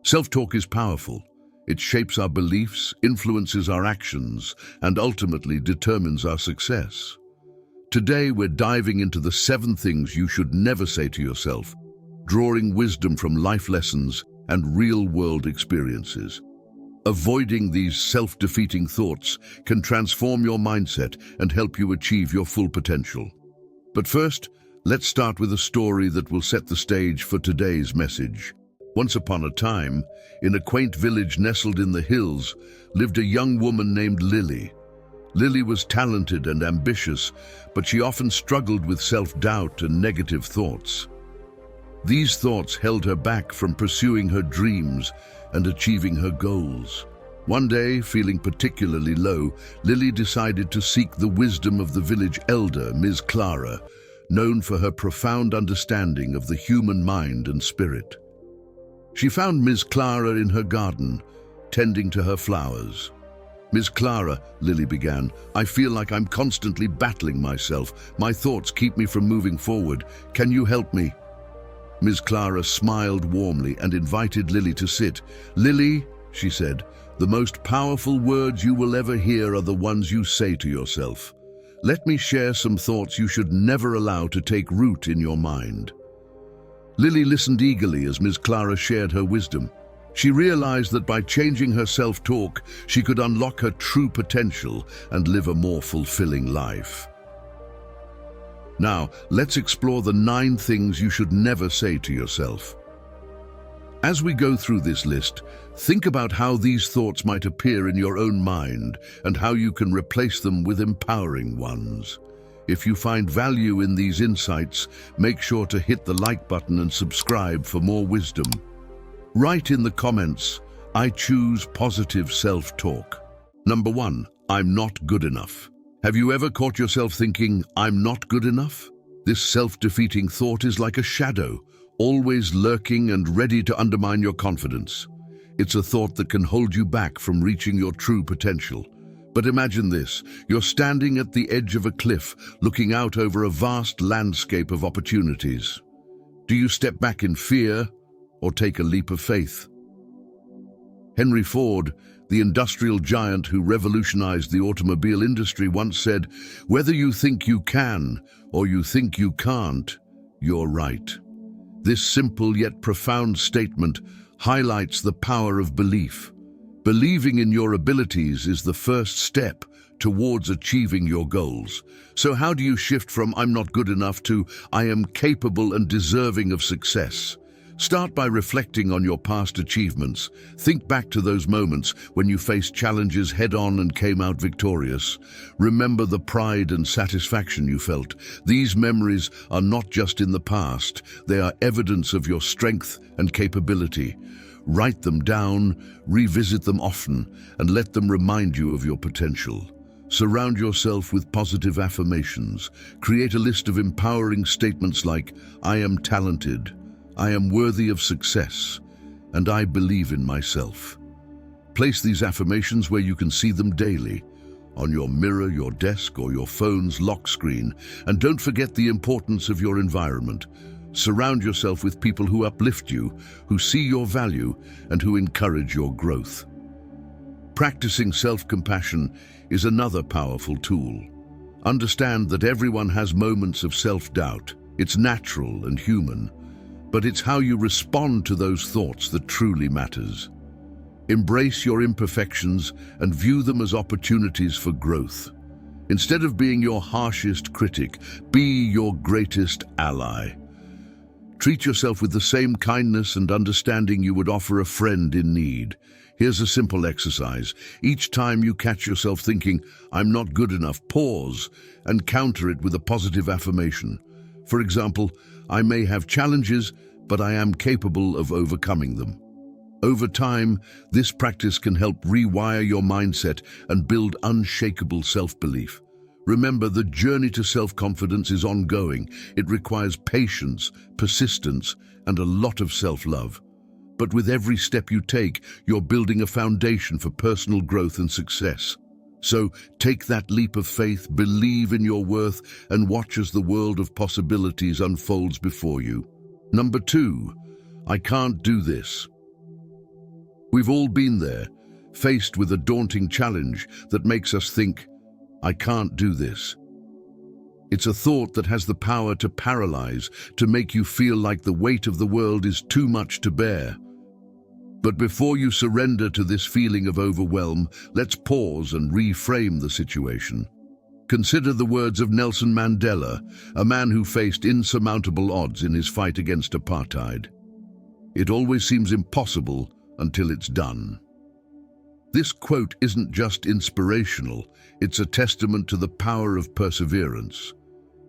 Self-talk is powerful. It shapes our beliefs, influences our actions, and ultimately determines our success. Today, we're diving into the 7 things you should never say to yourself, drawing wisdom from life lessons and real-world experiences. Avoiding these self-defeating thoughts can transform your mindset and help you achieve your full potential. But first, let's start with a story that will set the stage for today's message. Once upon a time, in a quaint village nestled in the hills, lived a young woman named Lily. Lily was talented and ambitious, but she often struggled with self-doubt and negative thoughts. These thoughts held her back from pursuing her dreams and achieving her goals. One day, feeling particularly low, Lily decided to seek the wisdom of the village elder, Ms. Clara, known for her profound understanding of the human mind and spirit. She found Ms. Clara in her garden, tending to her flowers. "Ms. Clara," Lily began, "I feel like I'm constantly battling myself. My thoughts keep me from moving forward. Can you help me?" Ms. Clara smiled warmly and invited Lily to sit. "Lily," she said, "the most powerful words you will ever hear are the ones you say to yourself. Let me share some thoughts you should never allow to take root in your mind." Lily listened eagerly as Ms. Clara shared her wisdom. She realized that by changing her self-talk, she could unlock her true potential and live a more fulfilling life. Now, let's explore the 9 things you should never say to yourself. As we go through this list, think about how these thoughts might appear in your own mind and how you can replace them with empowering ones. If you find value in these insights, make sure to hit the like button and subscribe for more wisdom. Write in the comments, "I choose positive self-talk." Number 1, I'm not good enough. Have you ever caught yourself thinking, "I'm not good enough"? This self-defeating thought is like a shadow, always lurking and ready to undermine your confidence. It's a thought that can hold you back from reaching your true potential. But imagine this, you're standing at the edge of a cliff, looking out over a vast landscape of opportunities. Do you step back in fear or take a leap of faith? Henry Ford, the industrial giant who revolutionized the automobile industry, once said, "Whether you think you can or you think you can't, you're right." This simple yet profound statement highlights the power of belief. Believing in your abilities is the first step towards achieving your goals. So how do you shift from "I'm not good enough" to "I am capable and deserving of success"? Start by reflecting on your past achievements. Think back to those moments when you faced challenges head-on and came out victorious. Remember the pride and satisfaction you felt. These memories are not just in the past, they are evidence of your strength and capability. Write them down, revisit them often, and let them remind you of your potential. Surround yourself with positive affirmations. Create a list of empowering statements like, "I am talented," "I am worthy of success," and "I believe in myself." Place these affirmations where you can see them daily, on your mirror, your desk, or your phone's lock screen. And don't forget the importance of your environment. Surround yourself with people who uplift you, who see your value, and who encourage your growth. Practicing self-compassion is another powerful tool. Understand that everyone has moments of self-doubt. It's natural and human. But it's how you respond to those thoughts that truly matters. Embrace your imperfections and view them as opportunities for growth. Instead of being your harshest critic, be your greatest ally. Treat yourself with the same kindness and understanding you would offer a friend in need. Here's a simple exercise. Each time you catch yourself thinking, "I'm not good enough," pause and counter it with a positive affirmation. For example, "I may have challenges, but I am capable of overcoming them." Over time, this practice can help rewire your mindset and build unshakable self-belief. Remember, the journey to self-confidence is ongoing. It requires patience, persistence, and a lot of self-love. But with every step you take, you're building a foundation for personal growth and success. So take that leap of faith, believe in your worth, and watch as the world of possibilities unfolds before you. Number 2, I can't do this. We've all been there, faced with a daunting challenge that makes us think, I can't do this. It's a thought that has the power to paralyze, to make you feel like the weight of the world is too much to bear. But before you surrender to this feeling of overwhelm, let's pause and reframe the situation. Consider the words of Nelson Mandela, a man who faced insurmountable odds in his fight against apartheid. It always seems impossible until it's done. This quote isn't just inspirational, it's a testament to the power of perseverance.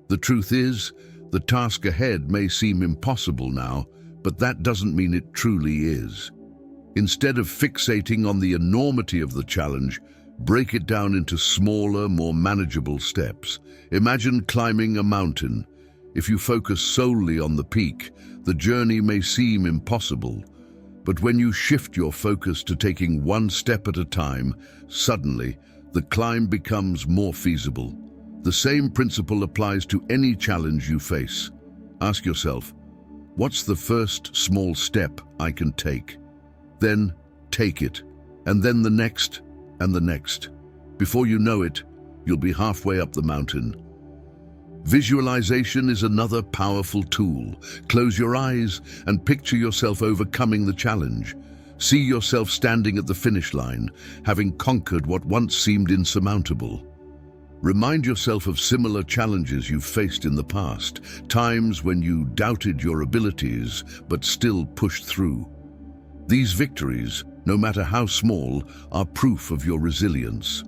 The truth is, the task ahead may seem impossible now, but that doesn't mean it truly is. Instead of fixating on the enormity of the challenge, break it down into smaller, more manageable steps. Imagine climbing a mountain. If you focus solely on the peak, the journey may seem impossible. But when you shift your focus to taking one step at a time, suddenly, the climb becomes more feasible. The same principle applies to any challenge you face. Ask yourself, what's the first small step I can take? Then take it, and then the next, and the next. Before you know it, you'll be halfway up the mountain. Visualization is another powerful tool. Close your eyes and picture yourself overcoming the challenge. See yourself standing at the finish line, having conquered what once seemed insurmountable. Remind yourself of similar challenges you've faced in the past, times when you doubted your abilities but still pushed through. These victories, no matter how small, are proof of your resilience.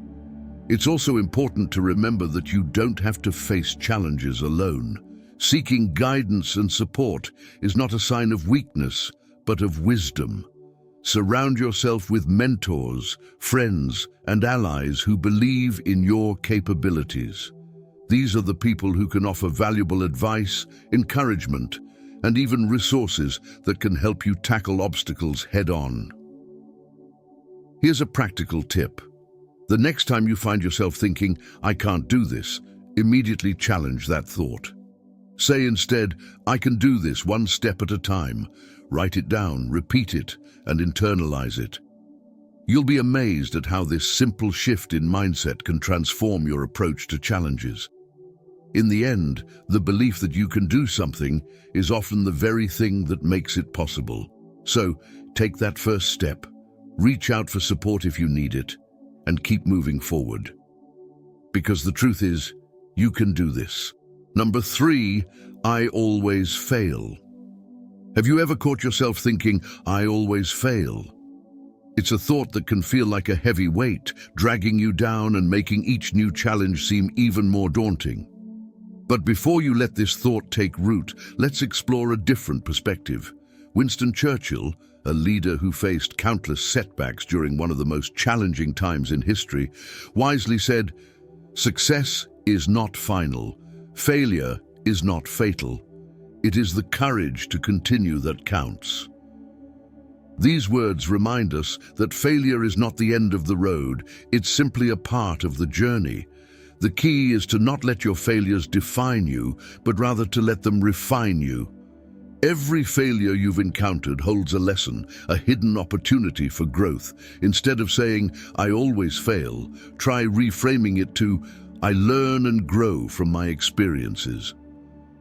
It's also important to remember that you don't have to face challenges alone. Seeking guidance and support is not a sign of weakness, but of wisdom. Surround yourself with mentors, friends, and allies who believe in your capabilities. These are the people who can offer valuable advice, encouragement, and even resources that can help you tackle obstacles head-on. Here's a practical tip. The next time you find yourself thinking, I can't do this, immediately challenge that thought. Say instead, I can do this one step at a time. Write it down, repeat it, and internalize it. You'll be amazed at how this simple shift in mindset can transform your approach to challenges. In the end, the belief that you can do something is often the very thing that makes it possible. So, take that first step, reach out for support if you need it, and keep moving forward. Because the truth is, you can do this. Number 3, I always fail. Have you ever caught yourself thinking, I always fail? It's a thought that can feel like a heavy weight, dragging you down and making each new challenge seem even more daunting. But before you let this thought take root, let's explore a different perspective. Winston Churchill, a leader who faced countless setbacks during one of the most challenging times in history, wisely said, "Success is not final. Failure is not fatal. It is the courage to continue that counts." These words remind us that failure is not the end of the road, it's simply a part of the journey. The key is to not let your failures define you, but rather to let them refine you. Every failure you've encountered holds a lesson, a hidden opportunity for growth. Instead of saying, I always fail, try reframing it to, I learn and grow from my experiences.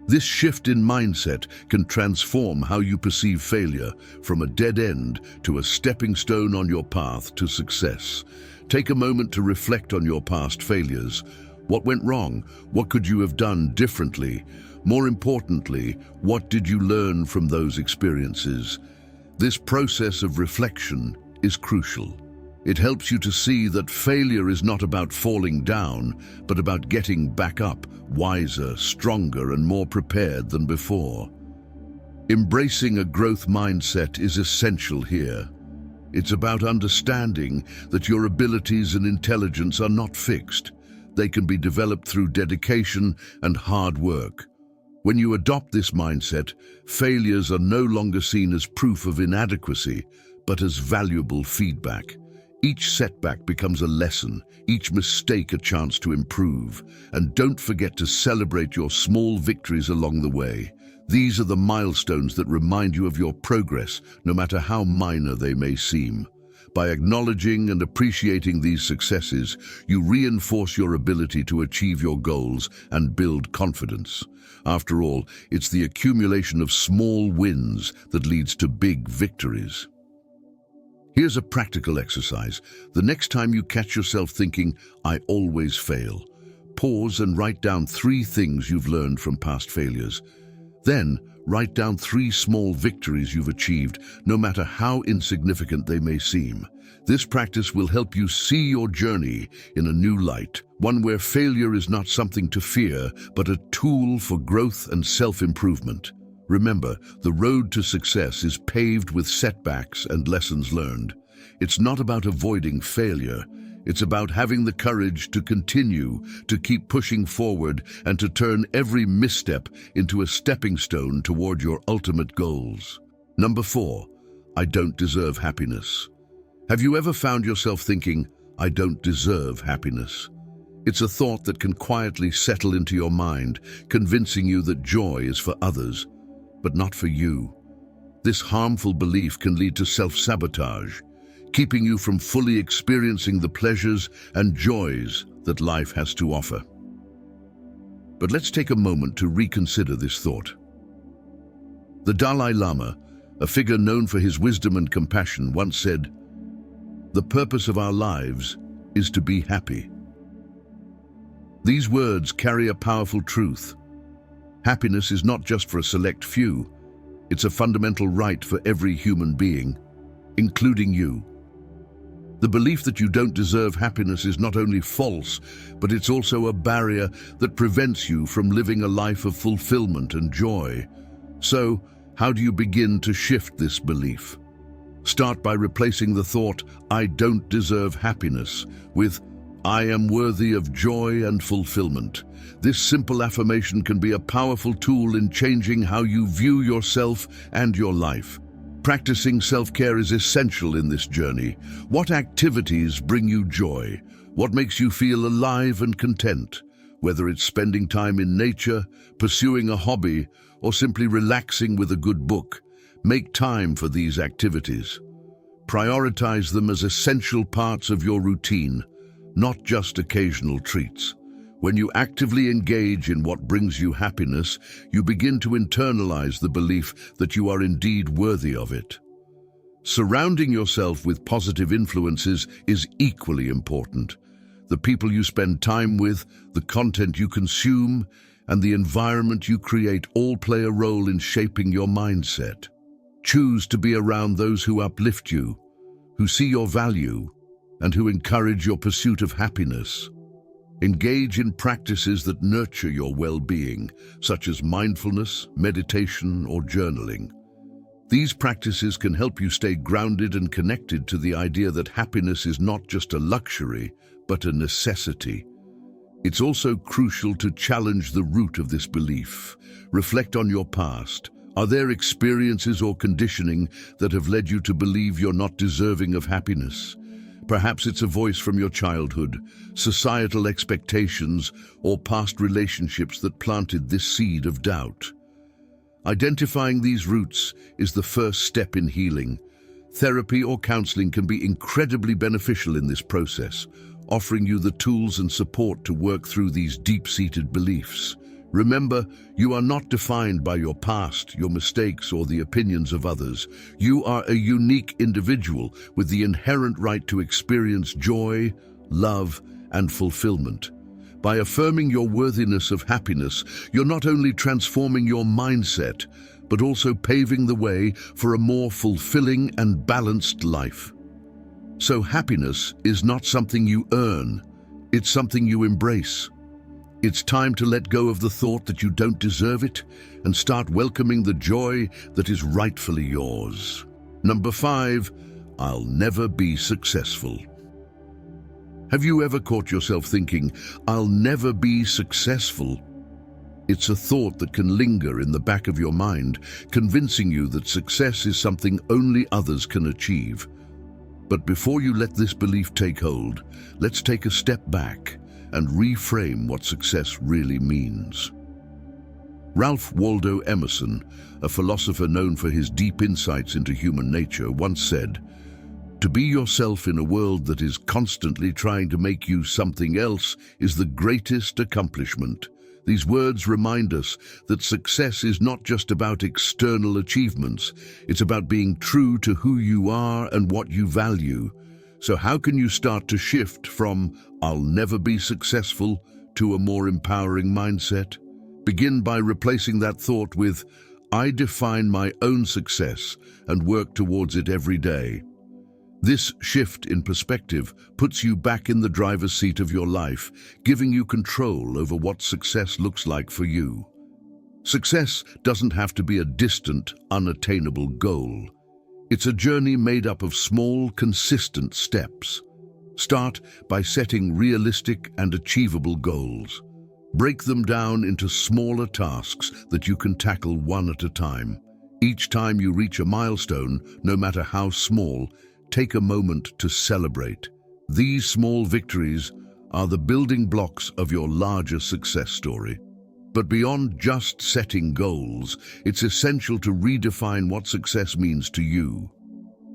This shift in mindset can transform how you perceive failure, from a dead end to a stepping stone on your path to success. Take a moment to reflect on your past failures. What went wrong? What could you have done differently? More importantly, what did you learn from those experiences? This process of reflection is crucial. It helps you to see that failure is not about falling down, but about getting back up, wiser, stronger, and more prepared than before. Embracing a growth mindset is essential here. It's about understanding that your abilities and intelligence are not fixed. They can be developed through dedication and hard work. When you adopt this mindset, failures are no longer seen as proof of inadequacy, but as valuable feedback. Each setback becomes a lesson, each mistake a chance to improve. And don't forget to celebrate your small victories along the way. These are the milestones that remind you of your progress, no matter how minor they may seem. By acknowledging and appreciating these successes, you reinforce your ability to achieve your goals and build confidence. After all, it's the accumulation of small wins that leads to big victories. Here's a practical exercise. The next time you catch yourself thinking, "I always fail," pause and write down 3 things you've learned from past failures. Then, write down 3 small victories you've achieved, no matter how insignificant they may seem. This practice will help you see your journey in a new light, one where failure is not something to fear, but a tool for growth and self-improvement. Remember, the road to success is paved with setbacks and lessons learned. It's not about avoiding failure. It's about having the courage to continue, to keep pushing forward, and to turn every misstep into a stepping stone toward your ultimate goals. Number 4, I don't deserve happiness. Have you ever found yourself thinking, "I don't deserve happiness"? It's a thought that can quietly settle into your mind, convincing you that joy is for others, but not for you. This harmful belief can lead to self-sabotage, keeping you from fully experiencing the pleasures and joys that life has to offer. But let's take a moment to reconsider this thought. The Dalai Lama, a figure known for his wisdom and compassion, once said, "The purpose of our lives is to be happy." These words carry a powerful truth. Happiness is not just for a select few. It's a fundamental right for every human being, including you. The belief that you don't deserve happiness is not only false, but it's also a barrier that prevents you from living a life of fulfillment and joy. So, how do you begin to shift this belief? Start by replacing the thought, "I don't deserve happiness," with, "I am worthy of joy and fulfillment." This simple affirmation can be a powerful tool in changing how you view yourself and your life. Practicing self-care is essential in this journey. What activities bring you joy? What makes you feel alive and content? Whether it's spending time in nature, pursuing a hobby, or simply relaxing with a good book, make time for these activities. Prioritize them as essential parts of your routine, not just occasional treats. When you actively engage in what brings you happiness, you begin to internalize the belief that you are indeed worthy of it. Surrounding yourself with positive influences is equally important. The people you spend time with, the content you consume, and the environment you create all play a role in shaping your mindset. Choose to be around those who uplift you, who see your value, and who encourage your pursuit of happiness. Engage in practices that nurture your well-being, such as mindfulness, meditation, or journaling. These practices can help you stay grounded and connected to the idea that happiness is not just a luxury, but a necessity. It's also crucial to challenge the root of this belief. Reflect on your past. Are there experiences or conditioning that have led you to believe you're not deserving of happiness? Perhaps it's a voice from your childhood, societal expectations, or past relationships that planted this seed of doubt. Identifying these roots is the first step in healing. Therapy or counseling can be incredibly beneficial in this process, offering you the tools and support to work through these deep-seated beliefs. Remember, you are not defined by your past, your mistakes, or the opinions of others. You are a unique individual with the inherent right to experience joy, love, and fulfillment. By affirming your worthiness of happiness, you're not only transforming your mindset, but also paving the way for a more fulfilling and balanced life. So happiness is not something you earn, it's something you embrace. It's time to let go of the thought that you don't deserve it and start welcoming the joy that is rightfully yours. Number 5, I'll never be successful. Have you ever caught yourself thinking, "I'll never be successful"? It's a thought that can linger in the back of your mind, convincing you that success is something only others can achieve. But before you let this belief take hold, let's take a step back and reframe what success really means. Ralph Waldo Emerson, a philosopher known for his deep insights into human nature, once said, To be yourself in a world that is constantly trying to make you something else is the greatest accomplishment. These words remind us that success is not just about external achievements, it's about being true to who you are and what you value. So how can you start to shift from "I'll never be successful" to a more empowering mindset? Begin by replacing that thought with "I define my own success and work towards it every day." This shift in perspective puts you back in the driver's seat of your life, giving you control over what success looks like for you. Success doesn't have to be a distant, unattainable goal. It's a journey made up of small, consistent steps. Start by setting realistic and achievable goals. Break them down into smaller tasks that you can tackle one at a time. Each time you reach a milestone, no matter how small, take a moment to celebrate. These small victories are the building blocks of your larger success story. But beyond just setting goals, it's essential to redefine what success means to you.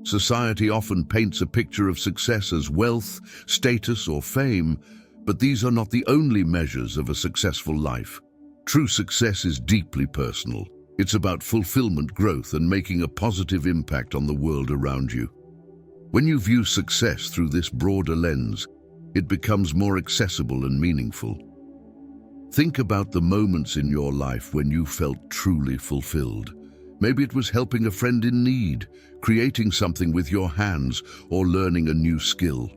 Society often paints a picture of success as wealth, status, or fame, but these are not the only measures of a successful life. True success is deeply personal. It's about fulfillment, growth, and making a positive impact on the world around you. When you view success through this broader lens, it becomes more accessible and meaningful. Think about the moments in your life when you felt truly fulfilled. Maybe it was helping a friend in need, creating something with your hands, or learning a new skill.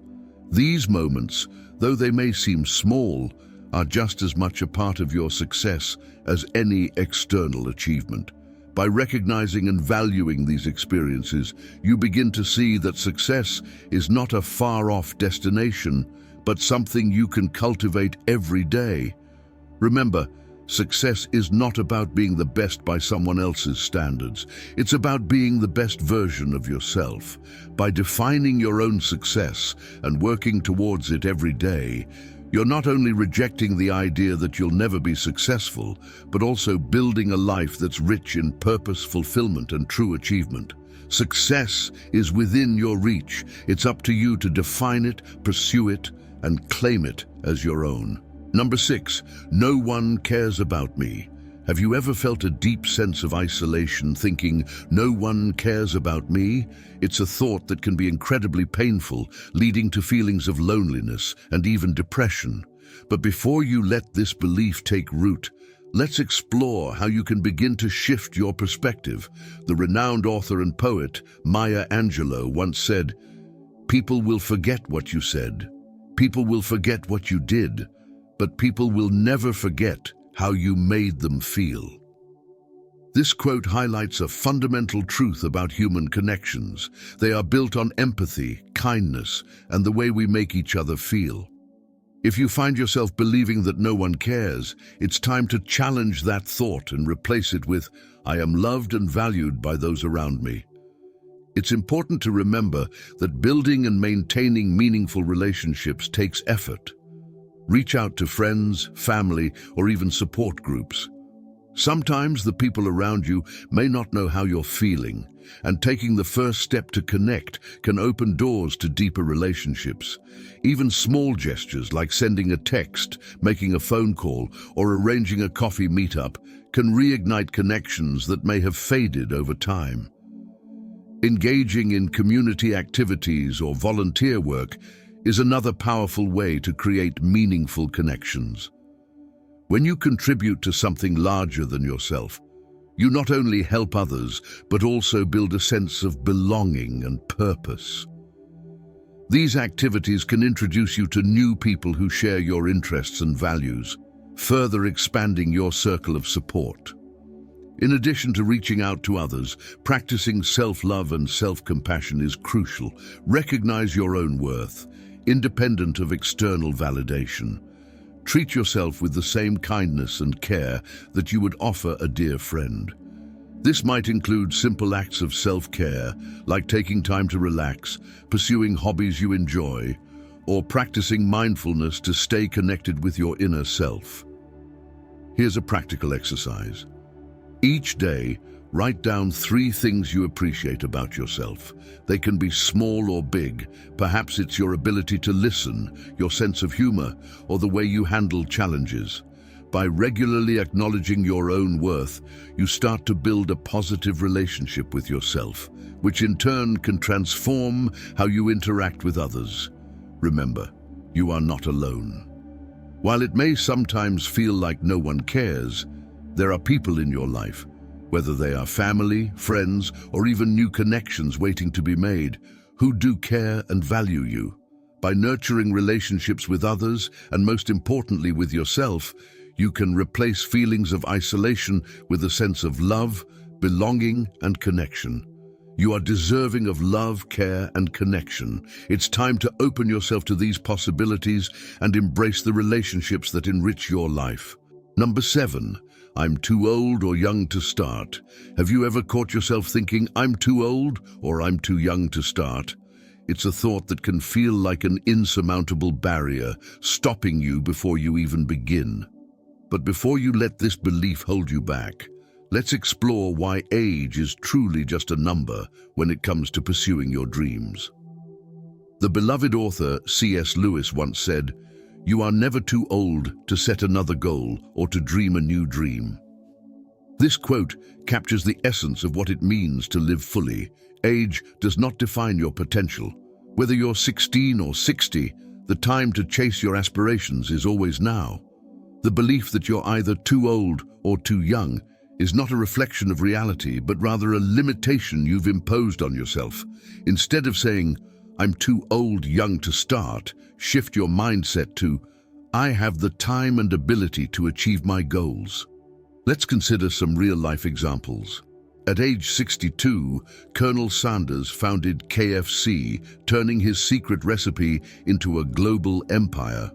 These moments, though they may seem small, are just as much a part of your success as any external achievement. By recognizing and valuing these experiences, you begin to see that success is not a far-off destination, but something you can cultivate every day. Remember, success is not about being the best by someone else's standards. It's about being the best version of yourself. By defining your own success and working towards it every day, you're not only rejecting the idea that you'll never be successful, but also building a life that's rich in purpose, fulfillment, and true achievement. Success is within your reach. It's up to you to define it, pursue it, and claim it as your own. Number 6, no one cares about me. Have you ever felt a deep sense of isolation, thinking, "No one cares about me"? It's a thought that can be incredibly painful, leading to feelings of loneliness and even depression. But before you let this belief take root, let's explore how you can begin to shift your perspective. The renowned author and poet Maya Angelou once said, "People will forget what you said. People will forget what you did, but people will never forget how you made them feel." This quote highlights a fundamental truth about human connections. They are built on empathy, kindness, and the way we make each other feel. If you find yourself believing that no one cares, it's time to challenge that thought and replace it with, "I am loved and valued by those around me." It's important to remember that building and maintaining meaningful relationships takes effort. Reach out to friends, family, or even support groups. Sometimes the people around you may not know how you're feeling, and taking the first step to connect can open doors to deeper relationships. Even small gestures like sending a text, making a phone call, or arranging a coffee meetup can reignite connections that may have faded over time. Engaging in community activities or volunteer work is another powerful way to create meaningful connections. When you contribute to something larger than yourself, you not only help others, but also build a sense of belonging and purpose. These activities can introduce you to new people who share your interests and values, further expanding your circle of support. In addition to reaching out to others, practicing self-love and self-compassion is crucial. Recognize your own worth, independent of external validation. Treat yourself with the same kindness and care that you would offer a dear friend. This might include simple acts of self-care, like taking time to relax, pursuing hobbies you enjoy, or practicing mindfulness to stay connected with your inner self. Here's a practical exercise. Each day, Write down 3 things you appreciate about yourself. They can be small or big. Perhaps it's your ability to listen, your sense of humor, or the way you handle challenges. By regularly acknowledging your own worth, you start to build a positive relationship with yourself, which in turn can transform how you interact with others. Remember, you are not alone. While it may sometimes feel like no one cares, there are people in your life, whether they are family, friends, or even new connections waiting to be made, who do care and value you. By nurturing relationships with others, and most importantly with yourself, you can replace feelings of isolation with a sense of love, belonging, and connection. You are deserving of love, care, and connection. It's time to open yourself to these possibilities and embrace the relationships that enrich your life. Number 7. I'm too old or young to start. Have you ever caught yourself thinking, I'm too old or I'm too young to start? It's a thought that can feel like an insurmountable barrier, stopping you before you even begin. But before you let this belief hold you back, let's explore why age is truly just a number when it comes to pursuing your dreams. The beloved author C.S. Lewis once said, "You are never too old to set another goal or to dream a new dream." This quote captures the essence of what it means to live fully. Age does not define your potential. Whether you're 16 or 60, the time to chase your aspirations is always now. The belief that you're either too old or too young is not a reflection of reality, but rather a limitation you've imposed on yourself. Instead of saying, "I'm too old, young to start," shift your mindset to, "I have the time and ability to achieve my goals." Let's consider some real-life examples. At age 62, Colonel Sanders founded KFC, turning his secret recipe into a global empire.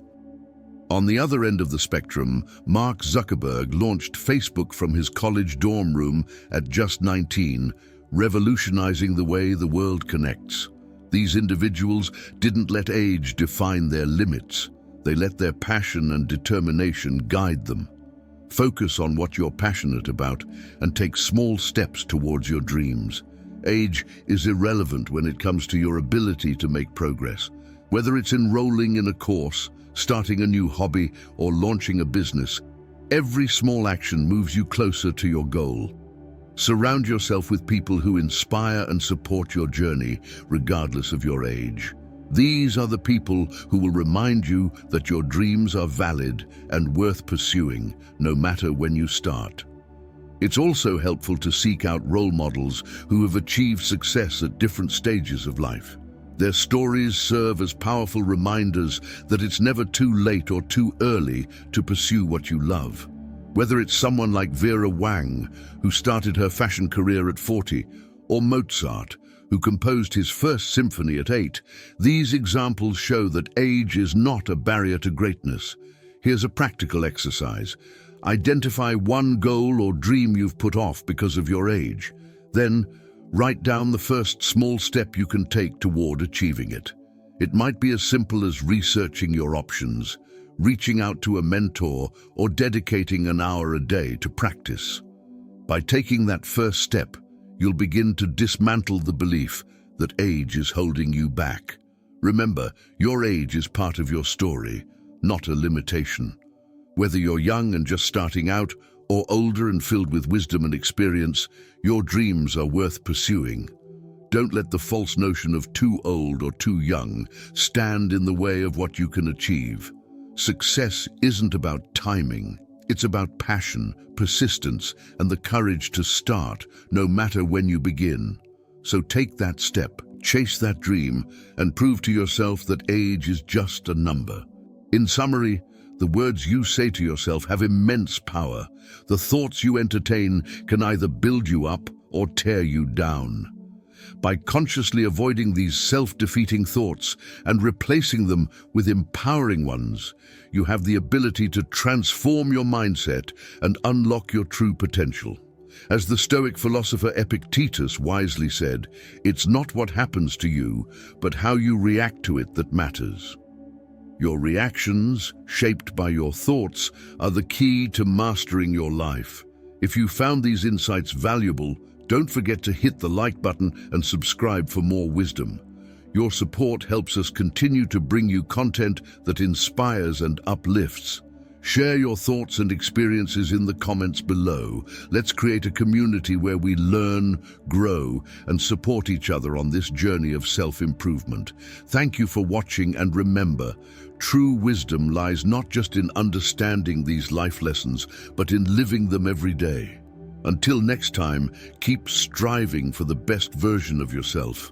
On the other end of the spectrum, Mark Zuckerberg launched Facebook from his college dorm room at just 19, revolutionizing the way the world connects. These individuals didn't let age define their limits. They let their passion and determination guide them. Focus on what you're passionate about and take small steps towards your dreams. Age is irrelevant when it comes to your ability to make progress. Whether it's enrolling in a course, starting a new hobby, or launching a business, every small action moves you closer to your goal. Surround yourself with people who inspire and support your journey, regardless of your age. These are the people who will remind you that your dreams are valid and worth pursuing, no matter when you start. It's also helpful to seek out role models who have achieved success at different stages of life. Their stories serve as powerful reminders that it's never too late or too early to pursue what you love. Whether it's someone like Vera Wang, who started her fashion career at 40, or Mozart, who composed his first symphony at 8, these examples show that age is not a barrier to greatness. Here's a practical exercise. Identify one goal or dream you've put off because of your age. Then, write down the first small step you can take toward achieving it. It might be as simple as researching your options, reaching out to a mentor, or dedicating an hour a day to practice. By taking that first step, you'll begin to dismantle the belief that age is holding you back. Remember, your age is part of your story, not a limitation. Whether you're young and just starting out, or older and filled with wisdom and experience, your dreams are worth pursuing. Don't let the false notion of too old or too young stand in the way of what you can achieve. Success isn't about timing. It's about passion, persistence, and the courage to start, no matter when you begin. So take that step, chase that dream, and prove to yourself that age is just a number. In summary, the words you say to yourself have immense power. The thoughts you entertain can either build you up or tear you down. By consciously avoiding these self-defeating thoughts and replacing them with empowering ones, you have the ability to transform your mindset and unlock your true potential. As the Stoic philosopher Epictetus wisely said, "It's not what happens to you, but how you react to it that matters." Your reactions, shaped by your thoughts, are the key to mastering your life. If you found these insights valuable, don't forget to hit the like button and subscribe for more wisdom. Your support helps us continue to bring you content that inspires and uplifts. Share your thoughts and experiences in the comments below. Let's create a community where we learn, grow, and support each other on this journey of self-improvement. Thank you for watching, and remember, true wisdom lies not just in understanding these life lessons, but in living them every day. Until next time, keep striving for the best version of yourself.